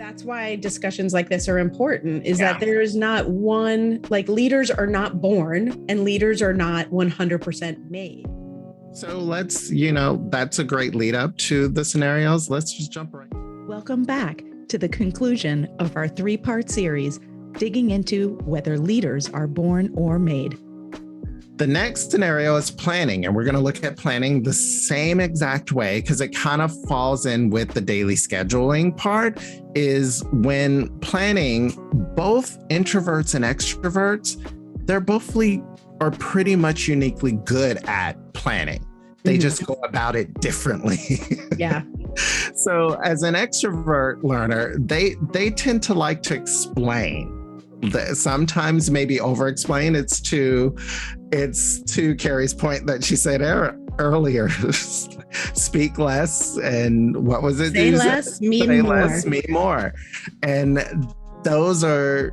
That's why discussions like this are important, is that there is not one, like leaders are not born and leaders are not 100% made. So let's, that's a great lead up to the scenarios. Let's just jump right. Welcome back to the conclusion of our 3-part series, digging into whether leaders are born or made. The next scenario is planning, and we're going to look at planning the same exact way because it kind of falls in with the daily scheduling part. Is when planning, both introverts and extroverts, they're both are pretty much uniquely good at planning. They just go about it differently. Yeah. So as an extrovert learner, they tend to like to explain. Sometimes maybe over-explain. It's to Carrie's point that she said earlier. Speak less, and what was it? Say less, mean more. Less, mean more. And those are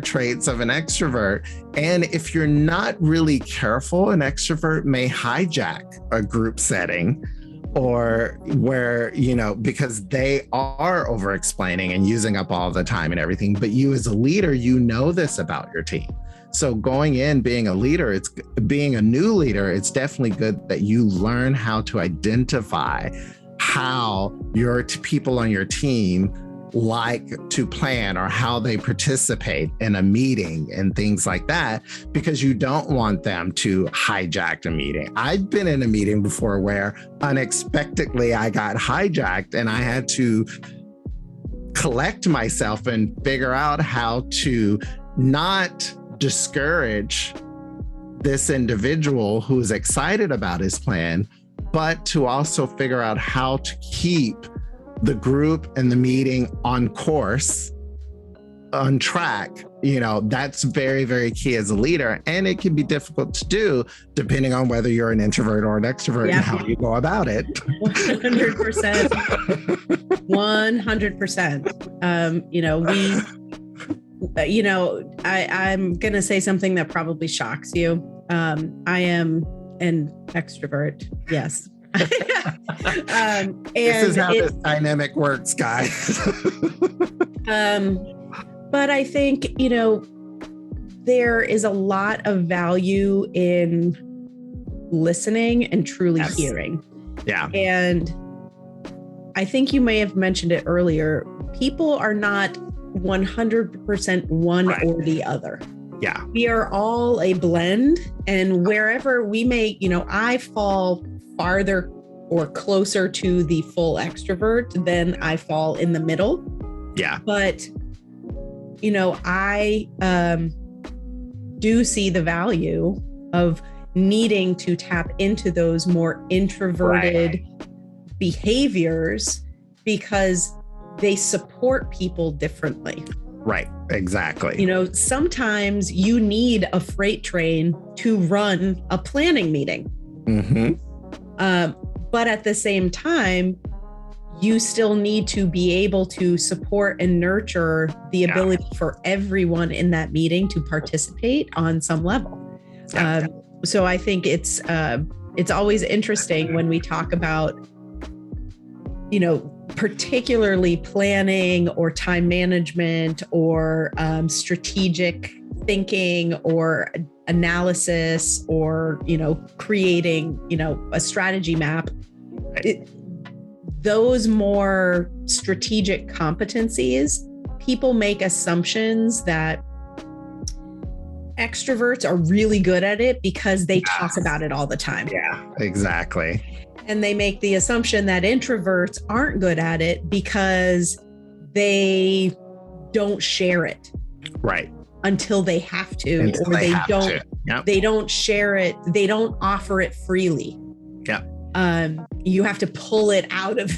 traits of an extrovert. And if you're not really careful, an extrovert may hijack a group setting, or where, because they are over explaining and using up all the time and everything. But you as a leader, this about your team. So going in, being a leader, being a new leader, it's definitely good that you learn how to identify how your people on your team like to plan, or how they participate in a meeting and things like that, because you don't want them to hijack a meeting. I've been in a meeting before where unexpectedly I got hijacked, and I had to collect myself and figure out how to not discourage this individual who is excited about his plan, but to also figure out how to keep the group and the meeting on course, on track. That's very, very key as a leader. And it can be difficult to do depending on whether you're an introvert or an extrovert and how you go about it. 100%. 100%. I'm going to say something that probably shocks you. I am an extrovert. Yes. And this is how this dynamic works, guys. But I think, there is a lot of value in listening and truly hearing. Yeah. And I think you may have mentioned it earlier. People are not 100% one or the other. Yeah. We are all a blend, and wherever we may, I fall farther or closer to the full extrovert than I fall in the middle. Yeah. But, I do see the value of needing to tap into those more introverted behaviors, because they support people differently. Right. Exactly. Sometimes you need a freight train to run a planning meeting. But at the same time, you still need to be able to support and nurture the ability for everyone in that meeting to participate on some level. So I think it's always interesting when we talk about, particularly planning or time management or strategic thinking or analysis or, creating, a strategy map. Those more strategic competencies, people make assumptions that extroverts are really good at it because they talk about it all the time. Yeah, exactly. And they make the assumption that introverts aren't good at it because they don't share it. Right. Until they have to, or they don't. Yep. They don't share it. They don't offer it freely. Yeah. You have to pull it out of.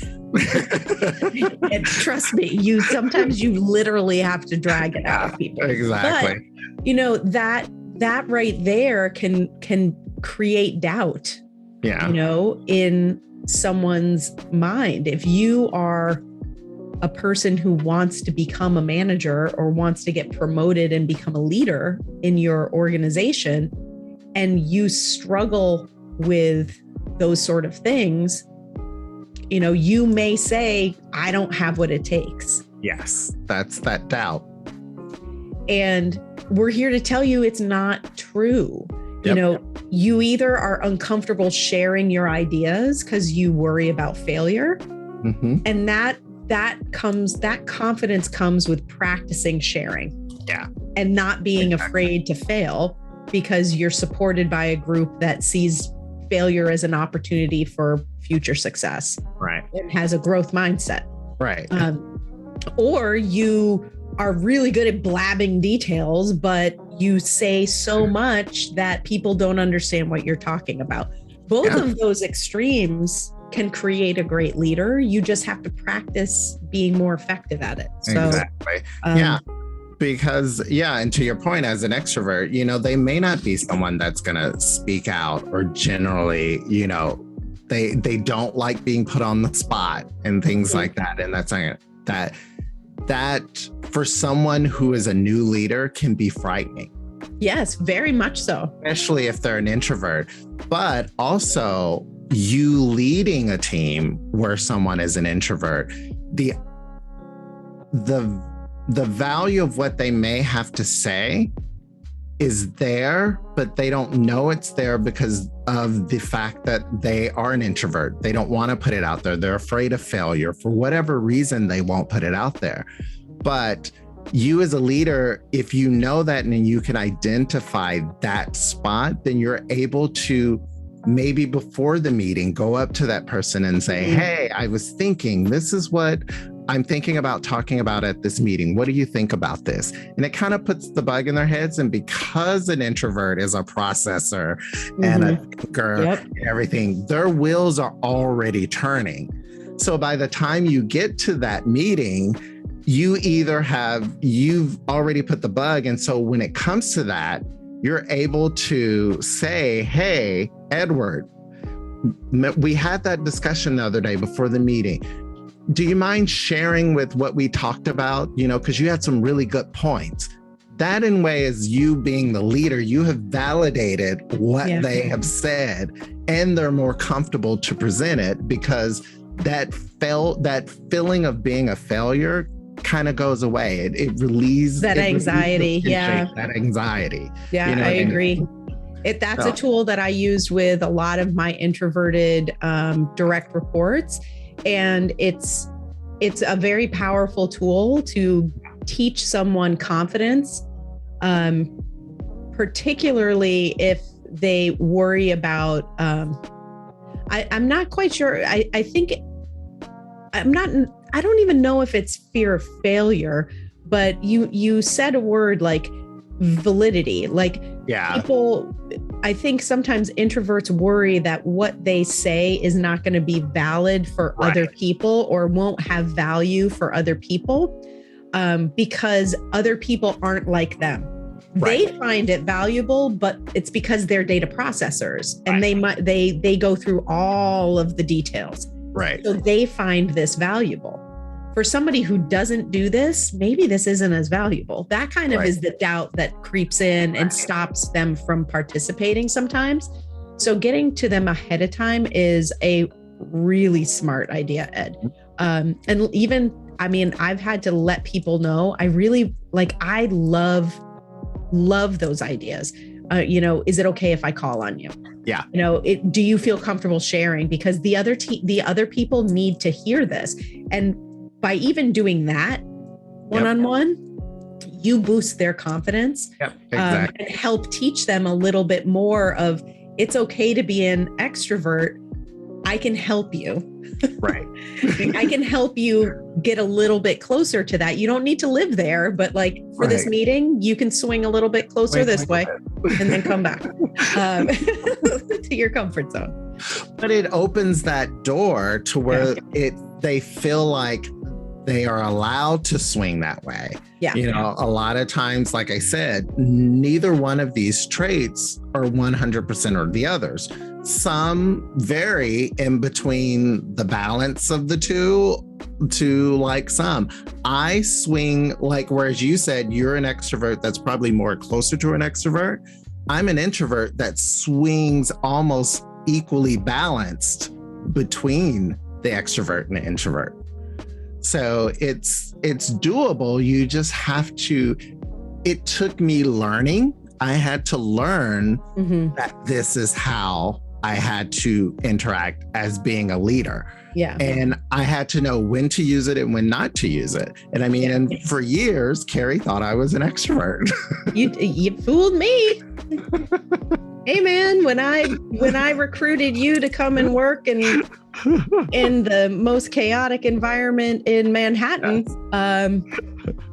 And trust me, sometimes you literally have to drag it out of people. Exactly. But that right there can create doubt. Yeah. In someone's mind. If you are a person who wants to become a manager or wants to get promoted and become a leader in your organization, and you struggle with those sort of things, you may say, I don't have what it takes. Yes, that's that doubt. And we're here to tell you it's not true. Yep. You know, you either are uncomfortable sharing your ideas because you worry about failure. Mm-hmm. And that confidence comes with practicing sharing. Yeah. And not being afraid to fail because you're supported by a group that sees failure as an opportunity for future success. Right. And has a growth mindset. Right. Or you are really good at blabbing details, but you say so much that people don't understand what you're talking about. Both of those extremes can create a great leader. You just have to practice being more effective at it. So, exactly. Because and to your point, as an extrovert, you know, they may not be someone that's going to speak out, or generally, you know, they don't like being put on the spot and things like that. And that's that for someone who is a new leader can be frightening. Yes, very much so. Especially if they're an introvert, but also you leading a team where someone is an introvert, the value of what they may have to say is there, but they don't know it's there because of the fact that they are an introvert. They don't want to put it out there. They're afraid of failure. For whatever reason, they won't put it out there. But you as a leader, if you know that and you can identify that spot, then you're able to maybe before the meeting, go up to that person and say, hey, I was thinking, this is what I'm thinking about talking about at this meeting. What do you think about this? And it kind of puts the bug in their heads. And because an introvert is a processor and a thinker and everything, their wheels are already turning. So by the time you get to that meeting, you've already put the bug. And so when it comes to that, you're able to say, hey, Edward, we had that discussion the other day before the meeting. Do you mind sharing with what we talked about? You know, because you had some really good points. That in way is you being the leader, you have validated what they have said, and they're more comfortable to present it because that feeling of being a failure kind of goes away. It relieves that anxiety. That anxiety. Yeah, you know I agree. That's a tool that I used with a lot of my introverted direct reports. And it's a very powerful tool to teach someone confidence, particularly if they worry about, I'm not quite sure. I don't even know if it's fear of failure, but you said a word like validity. Like people, I think sometimes introverts worry that what they say is not going to be valid for other people or won't have value for other people because other people aren't like them. They find it valuable, but it's because they're data processors and they go through all of the details. So they find this valuable. For somebody who doesn't do this, maybe this isn't as valuable. That kind of is the doubt that creeps in and stops them from participating sometimes. So getting to them ahead of time is a really smart idea, Ed. And even, I mean, I've had to let people know, I love those ideas. You know, is it okay if I call on you? Yeah. You know, do you feel comfortable sharing? Because the other people need to hear this. And by even doing that one-on-one, you boost their confidence and help teach them a little bit more of it's okay to be an extrovert. I can help you. I can help you get a little bit closer to that. You don't need to live there, but like for this meeting, you can swing a little bit closer this way and then come back to your comfort zone. But it opens that door to where they feel like they are allowed to swing that way. You know, a lot of times, like I said, neither one of these traits are 100% or the others. Some vary in between the balance of the two to like some. I swing like, whereas you said you're an extrovert that's probably more closer to an extrovert. I'm an introvert that swings almost equally balanced between the extrovert and the introvert. So it's it's doable. You just have to, it took me learning. I had to learn that this is how I had to interact as being a leader. Yeah. And I had to know when to use it and when not to use it. And I mean, and for years, Carrie thought I was an extrovert. You fooled me. Hey man, when I recruited you to come and work in the most chaotic environment in Manhattan,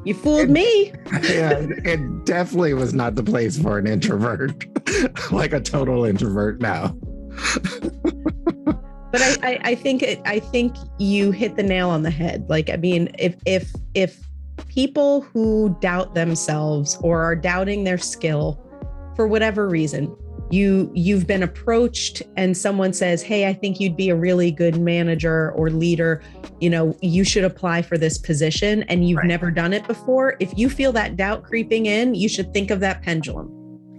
you fooled me. Yeah, it definitely was not the place for an introvert, like a total introvert now. But I think you hit the nail on the head. Like, I mean, if people who doubt themselves or are doubting their skill for whatever reason, you've been approached and someone says, hey, I think you'd be a really good manager or leader. You know, you should apply for this position, and you've never done it before. If you feel that doubt creeping in, you should think of that pendulum.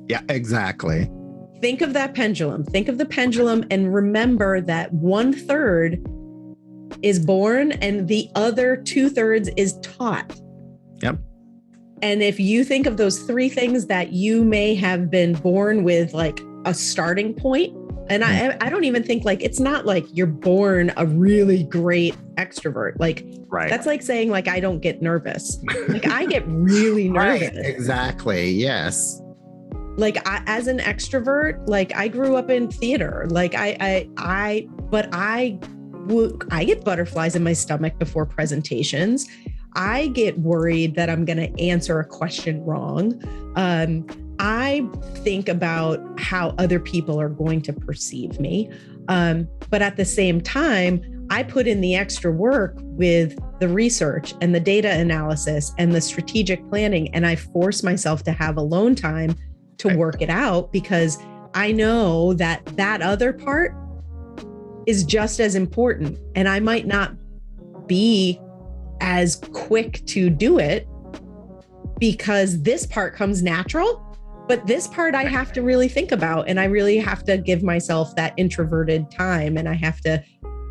Yeah, exactly. Think of that pendulum. Think of the pendulum and remember that 1/3 is born and the other 2/3 is taught. Yep. And if you think of those 3 things that you may have been born with, like a starting point, and I don't even think, like, it's not like you're born a really great extrovert. Like, that's like saying, like, I don't get nervous. Like, I get really nervous. Right, exactly. Yes. Like, as an extrovert, like, I grew up in theater. Like, I get butterflies in my stomach before presentations. I get worried that I'm going to answer a question wrong. I think about how other people are going to perceive me. But at the same time, I put in the extra work with the research and the data analysis and the strategic planning. And I force myself to have alone time to work it out, because I know that other part is just as important. And I might not be as quick to do it because this part comes natural, but this part I have to really think about, and I really have to give myself that introverted time, and I have to,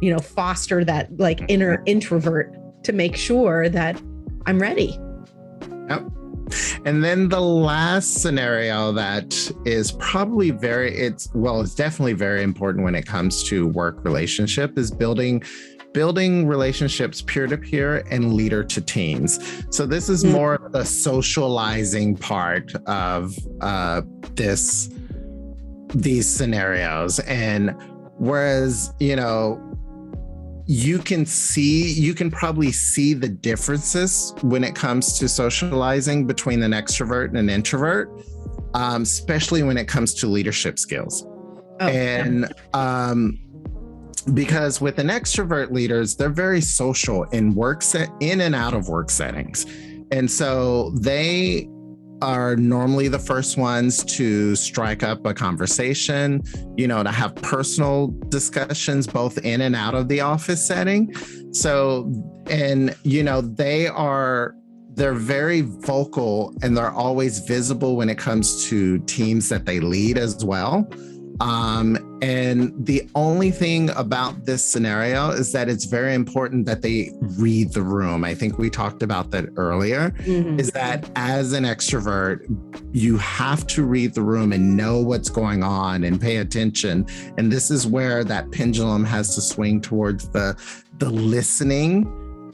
you know, foster that, like, inner introvert to make sure that I'm ready. Yep. And then the last scenario that is probably it's definitely very important when it comes to work relationship is building relationships peer-to-peer and leader to teams. So this is more of the socializing part of these scenarios. And whereas, you know, you can probably see the differences when it comes to socializing between an extrovert and an introvert, especially when it comes to leadership skills. Because with an extrovert leaders, they're very social in and out of work settings. And so they are normally the first ones to strike up a conversation, you know, to have personal discussions both in and out of the office setting. So, and, you know, they're very vocal and they're always visible when it comes to teams that they lead as well. And the only thing about this scenario is that it's very important that they read the room. I think we talked about that earlier, is that as an extrovert, you have to read the room and know what's going on and pay attention. And this is where that pendulum has to swing towards the listening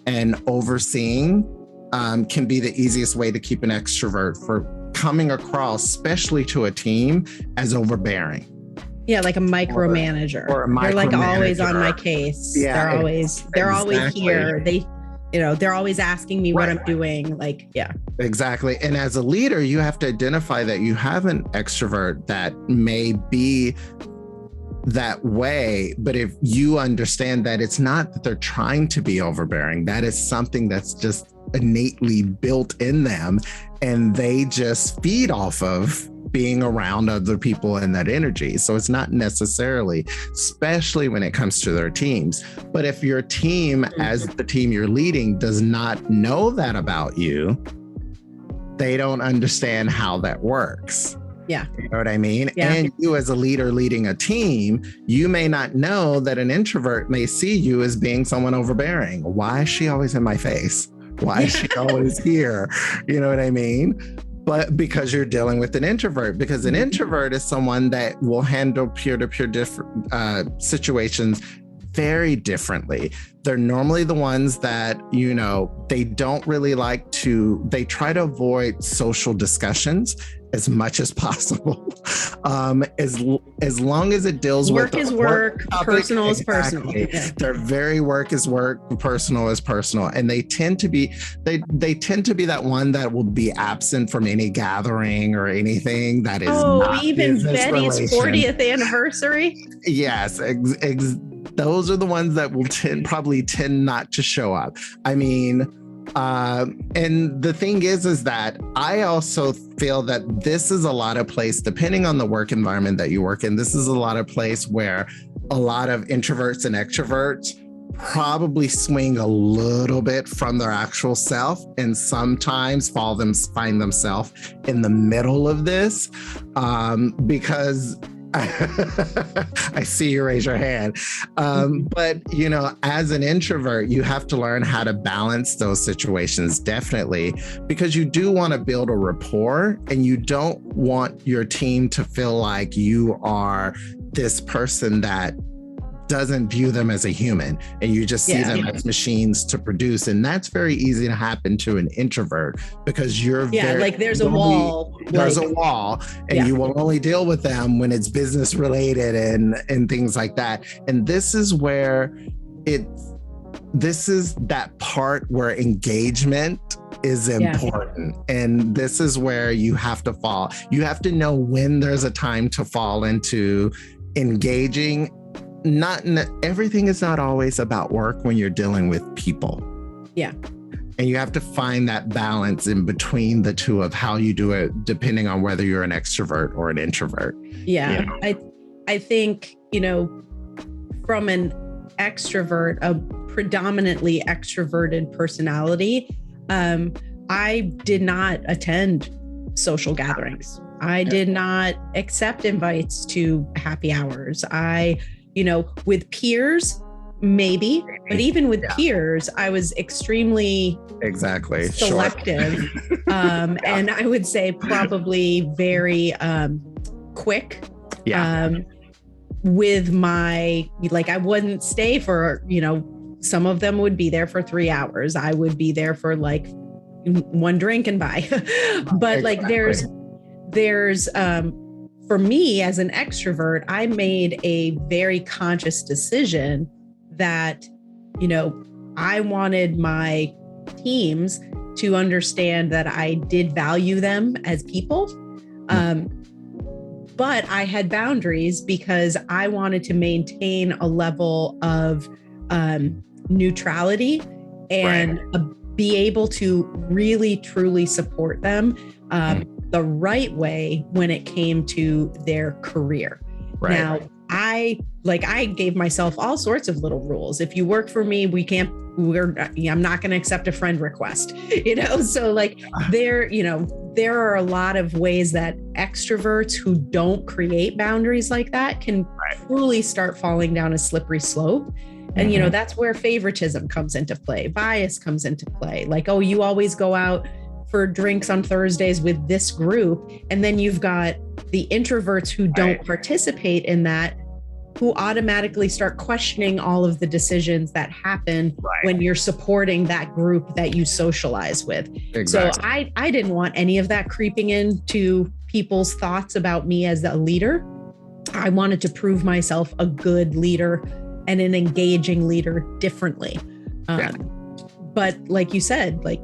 and overseeing can be the easiest way to keep an extrovert from coming across, especially to a team, as overbearing. Yeah, like a micromanager. Or a micromanager. They're like always on my case. Yeah, they're always here. They're always asking me what I'm doing. Like, yeah. Exactly. And as a leader, you have to identify that you have an extrovert that may be that way, but if you understand that it's not that they're trying to be overbearing, that is something that's just innately built in them, and they just feed off of being around other people and that energy. So it's not necessarily, especially when it comes to their teams. But if your team, as the team you're leading, does not know that about you, they don't understand how that works. Yeah. You know what I mean? Yeah. And you as a leader leading a team, you may not know that an introvert may see you as being someone overbearing. Why is she always in my face? Why is she always here? You know what I mean? But because you're dealing with an introvert, because an introvert is someone that will handle peer-to-peer situations very differently. They're normally the ones that, you know, they don't really like to, they try to avoid social discussions as much as possible. As long as it deals with work is work, personal is personal. Yeah. Their very work is work, personal is personal. And they tend to be, they tend to be that one that will be absent from any gathering or anything that is not even Betty's 40th anniversary. Yes, those are the ones that will probably tend not to show up. I mean, and the thing is that I also feel that this is a lot of place, depending on the work environment that you work in, this is a lot of place where a lot of introverts and extroverts probably swing a little bit from their actual self and sometimes find themselves in the middle of this because I see you raise your hand. But, you know, as an introvert, you have to learn how to balance those situations, definitely, because you do want to build a rapport and you don't want your team to feel like you are this person that doesn't view them as a human and you just see them as machines to produce. And that's very easy to happen to an introvert because you're there's a wall. There's a wall and you will only deal with them when it's business related and things like that. And this is where this is that part where engagement is important. And this is where you have to know when there's a time to fall into engaging. Everything is not always about work when you're dealing with people. Yeah. And you have to find that balance in between the two of how you do it, depending on whether you're an extrovert or an introvert. Yeah. You know? I think, you know, from an extrovert, a predominantly extroverted personality, I did not attend social gatherings. I did not accept invites to happy hours. You know, with peers, maybe, but even with peers, I was extremely selective. And I would say probably very quick with my, like, I wouldn't stay for, you know, some of them would be there for 3 hours. I would be there for like one drink and bye. But like there's for me as an extrovert, I made a very conscious decision that, you know, I wanted my teams to understand that I did value them as people. But I had boundaries because I wanted to maintain a level of neutrality and be able to really, truly support them the right way when it came to their career. Now, I gave myself all sorts of little rules. If you work for me, I'm not going to accept a friend request, you know? So like there are a lot of ways that extroverts who don't create boundaries like that can truly start falling down a slippery slope. And, you know, that's where favoritism comes into play. Bias comes into play. Like, oh, you always go out for drinks on Thursdays with this group. And then you've got the introverts who don't participate in that, who automatically start questioning all of the decisions that happen when you're supporting that group that you socialize with. So I didn't want any of that creeping into people's thoughts about me as a leader. I wanted to prove myself a good leader and an engaging leader differently. But like you said, like,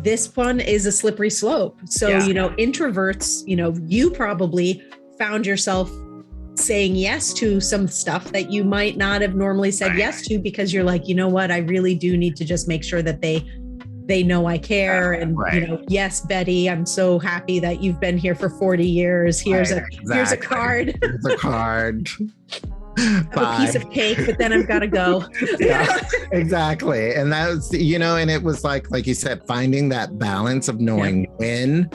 this one is a slippery slope. So, you know, introverts, you know, you probably found yourself saying yes to some stuff that you might not have normally said yes to because you're like, you know what, I really do need to just make sure that they know I care. And, you know, yes, Betty, I'm so happy that you've been here for 40 years. Here's a card. Here's a card. A piece of cake, but then I've got to go. Exactly. And that was, you know, and it was like you said, finding that balance of knowing when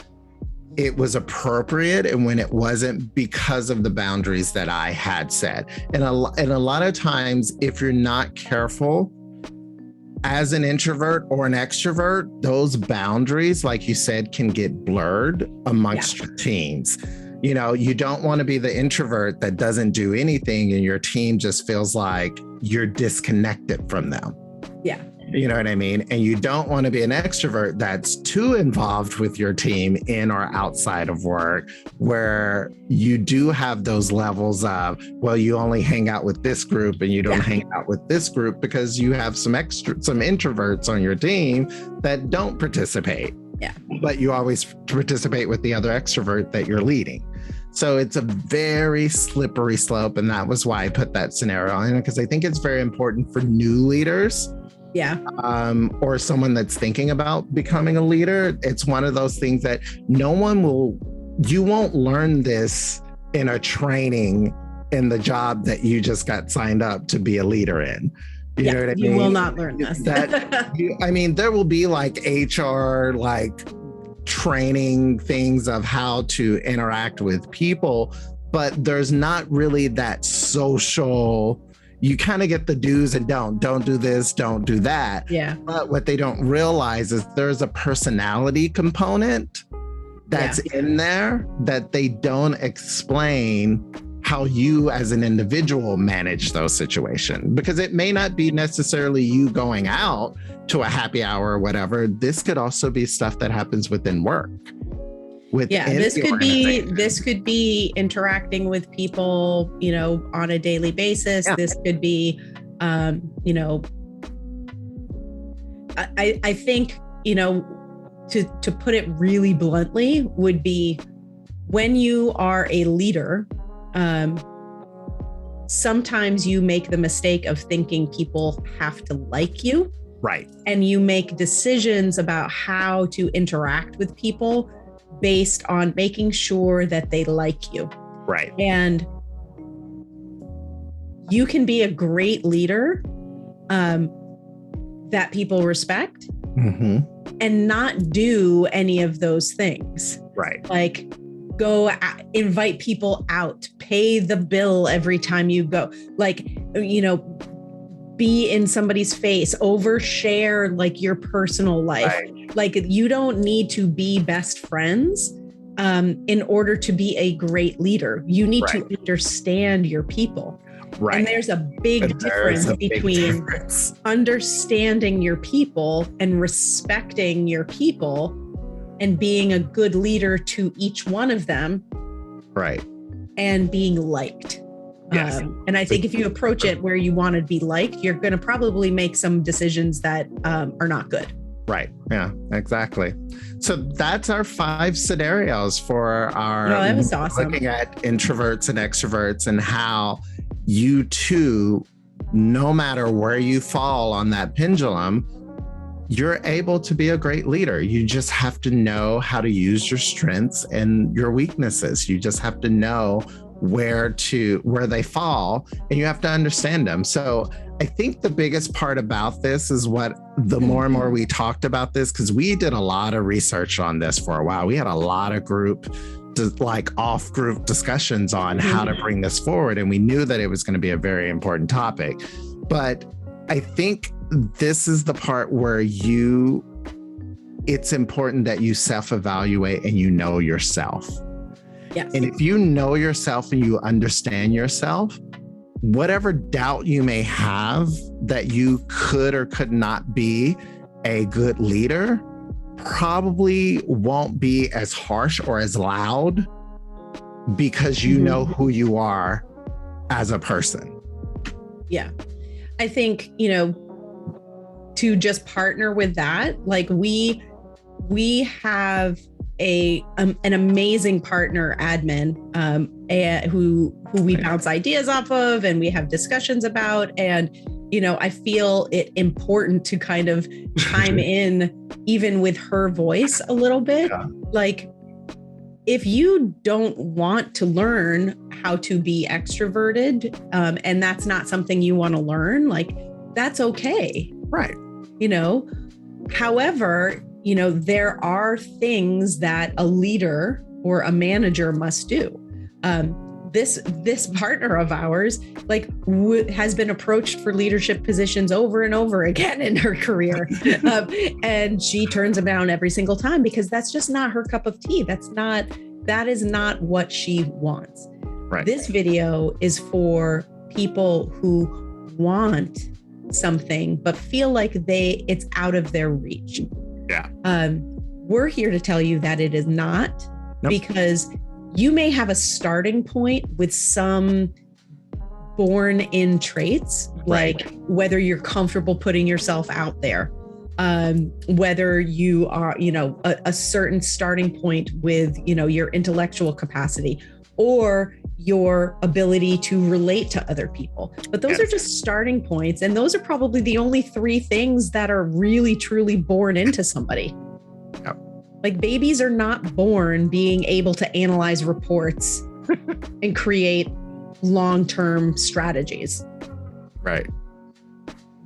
it was appropriate and when it wasn't, because of the boundaries that I had set. And a lot of times, if you're not careful, as an introvert or an extrovert, those boundaries, like you said, can get blurred amongst your teams. You know, you don't want to be the introvert that doesn't do anything and your team just feels like you're disconnected from them. Yeah. You know what I mean? And you don't want to be an extrovert that's too involved with your team in or outside of work, where you do have those levels of, well, you only hang out with this group and you don't hang out with this group because you have some introverts on your team that don't participate. Yeah. But you always participate with the other extrovert that you're leading. So it's a very slippery slope. And that was why I put that scenario in, because I think it's very important for new leaders. Yeah. Or someone that's thinking about becoming a leader. It's one of those things that you won't learn this in a training in the job that you just got signed up to be a leader in. You know what I mean? You will not learn this. There will be like HR, like training things of how to interact with people, but there's not really that social. You kind of get the do's and don't do this, don't do that. Yeah. But what they don't realize is there's a personality component that's in there that they don't explain how you as an individual manage those situations, because it may not be necessarily you going out to a happy hour or whatever. This could also be stuff that happens within work. This could be interacting with people, you know, on a daily basis. Yeah. This could be, you know, I think, you know, to put it really bluntly, would be when you are a leader, sometimes you make the mistake of thinking people have to like you. Right. And you make decisions about how to interact with people based on making sure that they like you. Right. And you can be a great leader that people respect and not do any of those things. Right. Like go invite people out, pay the bill every time you go, like, you know, be in somebody's face, overshare like your personal life. Right. Like you don't need to be best friends in order to be a great leader. You need to understand your people. Right. And there's a big difference between understanding your people and respecting your people and being a good leader to each one of them. Right. And being liked. Yes. And I think if you approach it where you want to be liked, you're going to probably make some decisions that are not good. Right. Yeah, exactly. So that's our 5 scenarios for our that was awesome. Looking at introverts and extroverts and how you too, no matter where you fall on that pendulum, you're able to be a great leader. You just have to know how to use your strengths and your weaknesses. You just have to know where they fall, and you have to understand them. So I think the biggest part about this is the more and more we talked about this, because we did a lot of research on this for a while. We had a lot of off group discussions on how to bring this forward. And we knew that it was going to be a very important topic. But I think this is the part where it's important that you self-evaluate and you know yourself. Yes. And if you know yourself and you understand yourself, whatever doubt you may have that you could or could not be a good leader probably won't be as harsh or as loud, because you know who you are as a person. Yeah. I think, you know, to just partner with that, like we have an amazing partner admin who we bounce ideas off of and we have discussions about. And, you know, I feel it important to kind of chime in even with her voice a little bit. Yeah. Like, if you don't want to learn how to be extroverted, and that's not something you want to learn, like, that's okay. Right. You know, however, you know, there are things that a leader or a manager must do. this partner of ours has been approached for leadership positions over and over again in her career. And she turns them down every single time because that's just not her cup of tea. That is not what she wants. Right. This video is for people who want something but feel like it's out of their reach. Yeah. We're here to tell you that it is not. Nope. Because you may have a starting point with some born in traits, like whether you're comfortable putting yourself out there, whether you are, a certain starting point with, your intellectual capacity or your ability to relate to other people. But those are just starting points. And those are probably the only 3 things that are really, truly born into somebody. Yep. Like babies are not born being able to analyze reports and create long-term strategies. Right.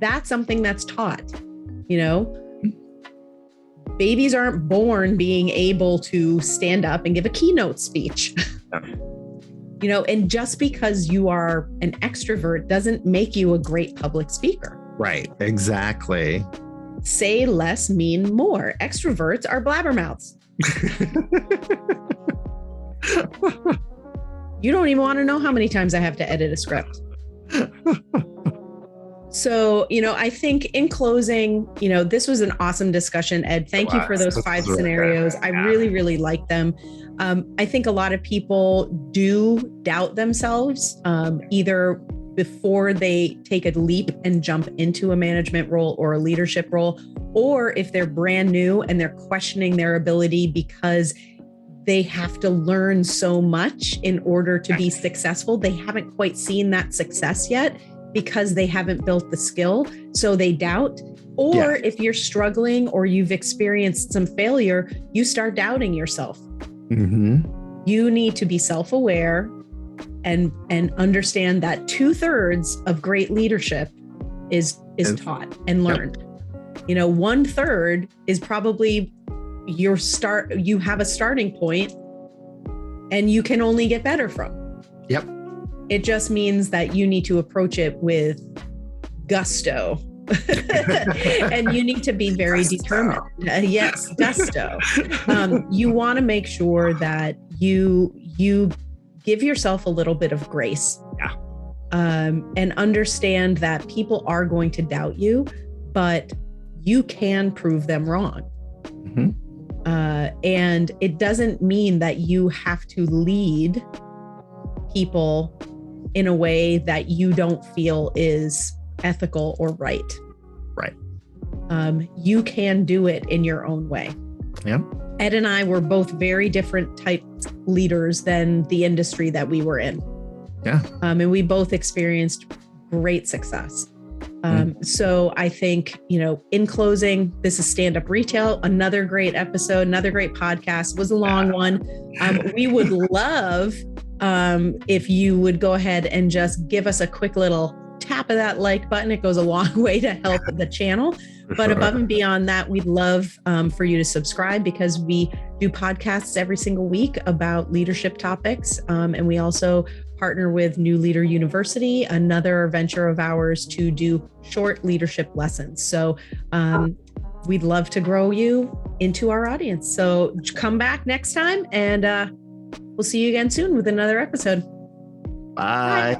That's something that's taught, Babies aren't born being able to stand up and give a keynote speech. And just because you are an extrovert doesn't make you a great public speaker. Right. Exactly. Say less, mean more. Extroverts are blabbermouths. You don't even want to know how many times I have to edit a script. So, I think in closing, this was an awesome discussion, Ed. Thank you for those 5 scenarios. I really, really like them. I think a lot of people do doubt themselves, either before they take a leap and jump into a management role or a leadership role, or if they're brand new and they're questioning their ability because they have to learn so much in order to be successful. They haven't quite seen that success yet because they haven't built the skill. So they doubt. Or if you're struggling or you've experienced some failure, you start doubting yourself. Mm-hmm. You need to be self-aware and understand that 2/3 of great leadership is taught and learned. 1/3 is probably you have a starting point and you can only get better from. Yep. It just means that you need to approach it with gusto. And you need to be very determined. Yes, gusto. You want to make sure that you give yourself a little bit of grace. Yeah. And understand that people are going to doubt you, but you can prove them wrong. Mm-hmm. And it doesn't mean that you have to lead people in a way that you don't feel is ethical or right. Right. You can do it in your own way. Yeah. Ed and I were both very different type leaders than the industry that we were in. Yeah. And we both experienced great success. So I think, in closing, this is Stand Up Retail, another great episode, another great podcast. It was a long one. We would love if you would go ahead and just give us a quick little tap of that like button. It goes a long way to help the channel. But above and beyond that, we'd love for you to subscribe because we do podcasts every single week about leadership topics. And we also partner with New Leader University, another venture of ours to do short leadership lessons. So we'd love to grow you into our audience. So come back next time and we'll see you again soon with another episode. Bye.